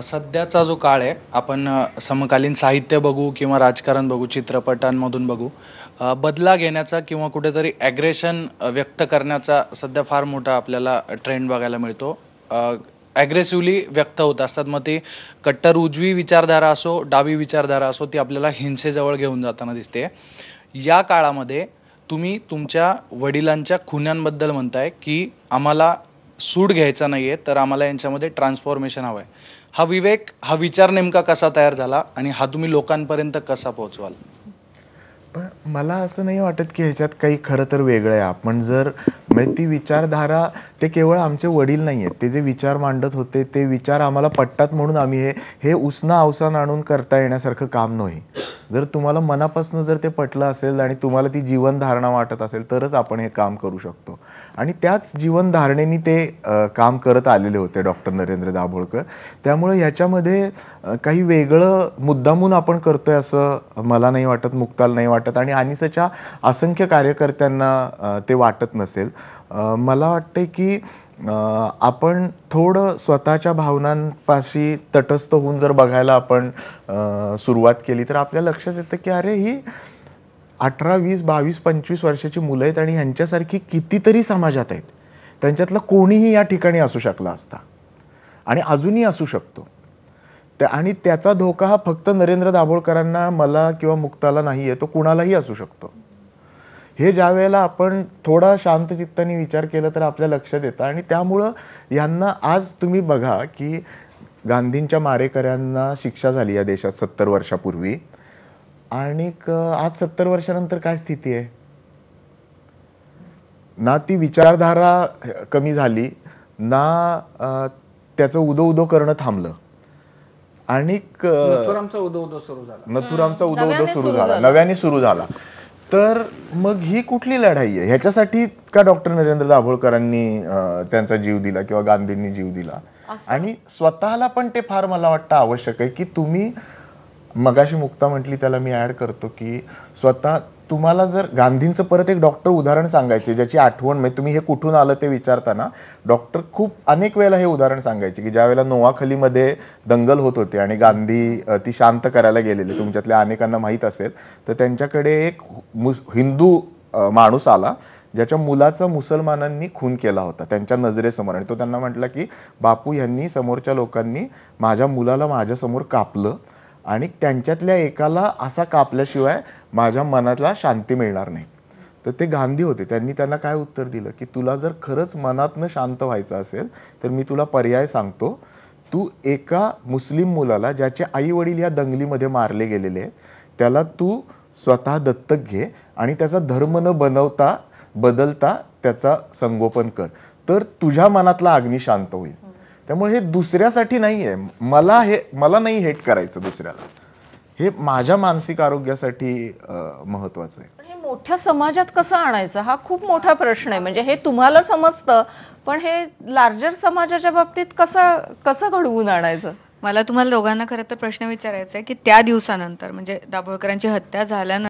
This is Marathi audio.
सध्याचा जो काळ आहे, आपण समकालीन साहित्य बघू किंवा राजकारण बघू, चित्रपटांमधून बघू, बदला घेण्याचा किंवा कुठेतरी ॲग्रेशन व्यक्त करण्याचा सध्या फार मोठा आपल्याला ट्रेंड बघायला मिळतो. ॲग्रेसिव्हली व्यक्त होत असतात. मग ती कट्टर उजवी विचारधारा असो, डावी विचारधारा असो, ती आपल्याला हिंसेजवळ घेऊन जाताना दिसते. या काळामध्ये तुम्ही तुमच्या वडिलांच्या खुन्यांबद्दल म्हणताय, की आम्हाला सूड घ्यायचा नाहीये, तर आम्हाला यांच्यामध्ये ट्रान्सफॉर्मेशन हवं आहे. हा विवेक, हा विचार नेमका कसा तयार झाला आणि हा तुम्ही लोकांपर्यंत कसा पोहोचवाल? पण मला असं नाही वाटत की ह्याच्यात काही खरं तर वेगळं आहे. आपण जर म्हणजे ती विचारधारा, ते केवळ आमचे वडील नाही आहेत, ते जे विचार मांडत होते ते विचार आम्हाला पटतात म्हणून आम्ही हे हे उसना अवसान आणून करता येण्यासारखं काम नाही. जर तुम्हाला मनापासून जर ते पटलं असेल आणि तुम्हाला ती जीवनधारणा वाटत असेल तरच आपण हे काम करू शकतो. आणि त्याच जीवनधारणेने ते काम करत आलेले होते डॉक्टर नरेंद्र दाभोळकर. त्यामुळे ह्याच्यामध्ये काही वेगळं मुद्दामून आपण करतोय असं मला नाही वाटत, मुक्ताला नाही वाटत आणि अनिसच्या असंख्य कार्यकर्त्यांना ते वाटत नसेल. मला वाटतंय की आपण थोडं स्वतःच्या भावनांपाशी तटस्थ होऊन जर बघायला आपण सुरुवात केली तर आपल्या लक्षात येतं की अरे ही 18, 20, 22, 25 वर्षाची मुलं आहेत आणि ह्यांच्यासारखी कितीतरी समाजात आहेत. त्यांच्यातला कोणीही या ठिकाणी असू शकला असता आणि अजूनही असू शकतो. आणि त्याचा धोका हा फक्त नरेंद्र दाभोळकरांना, मला किंवा मुक्ताला नाहीये, तो कुणालाही असू शकतो. हे ज्या वेळेला आपण थोडा शांत चित्ताने विचार केला तर आपल्या लक्षात येतं. आणि त्यामुळं यांना आज तुम्ही बघा की गांधींच्या मारेकऱ्यांना शिक्षा झाली या देशात 70 वर्षापूर्वी आणि आज 70 वर्षानंतर काय स्थिती आहे? ना ती विचारधारा कमी झाली, ना त्याचं उदो उदो करणं थांबलं. आणि नथुरामचा उदो उदो सुरू झाला. नथुरामचा उदो उदो सुरू झाला, नव्याने सुरू झाला. तर मग ही कुठली लढाई आहे? ह्याच्यासाठी का डॉक्टर नरेंद्र दाभोळकरांनी त्यांचा जीव दिला किंवा गांधींनी जीव दिला? आणि स्वतःला पण ते फार मला वाटतं आवश्यक आहे की तुम्ही, मगाशी मुक्ता म्हटली त्याला मी ऍड करतो की स्वतः तुम्हाला जर गांधींचं परत एक डॉक्टर उदाहरण सांगायचे ज्याची आठवण, म्हणजे तुम्ही हे कुठून आलं ते विचारताना डॉक्टर खूप अनेक वेळेला हे उदाहरण सांगायचे की ज्या वेळेला नोआखलीमध्ये दंगल होत होते आणि गांधी ती शांत करायला गेलेले, तुमच्यातल्या अनेकांना माहीत असेल, तर त्यांच्याकडे एक हिंदू माणूस आला ज्याच्या मुलाचा मुसलमानांनी खून केला होता त्यांच्या नजरेसमोर. आणि तो त्यांना म्हटला की बापू यांनी, समोरच्या लोकांनी माझ्या मुलाला माझ्यासमोर कापलं आणि त्यांच्यातल्या एकाला असा कापल्याशिवाय माझ्या मनाला शांती मिळणार नाही. तर ते गांधी होते. त्यांनी त्यांना काय उत्तर दिलं की तुला जर खरंच मनातनं शांत व्हायचं असेल तर मी तुला पर्याय सांगतो. तू एका मुस्लिम मुलाला, ज्याचे आई वडील या दंगलीमध्ये मारले गेलेले आहेत, त्याला तू स्वतः दत्तक घे आणि त्याचा धर्म न बदलता त्याचा संगोपन कर, तर तुझ्या मनातला अग्नी शांत होईल. त्यामुळे हे दुसऱ्यासाठी नाहीये. मला नाही हेट करायचं दुसऱ्याला, हे माझ्या मानसिक आरोग्यासाठी महत्वाचं आहे. हे मोठ्या समाजात कसं आणायचं हा खूप मोठा प्रश्न आहे. म्हणजे हे तुम्हाला समजतं, पण हे लार्जर समाजाच्या बाबतीत कसं घडवून आणायचं? मला तुम्हाला दोघांना खरं तर प्रश्न विचारायचा आहे की त्या दिवसानंतर, म्हणजे दाभोळकरांची हत्या झाल्यानंतर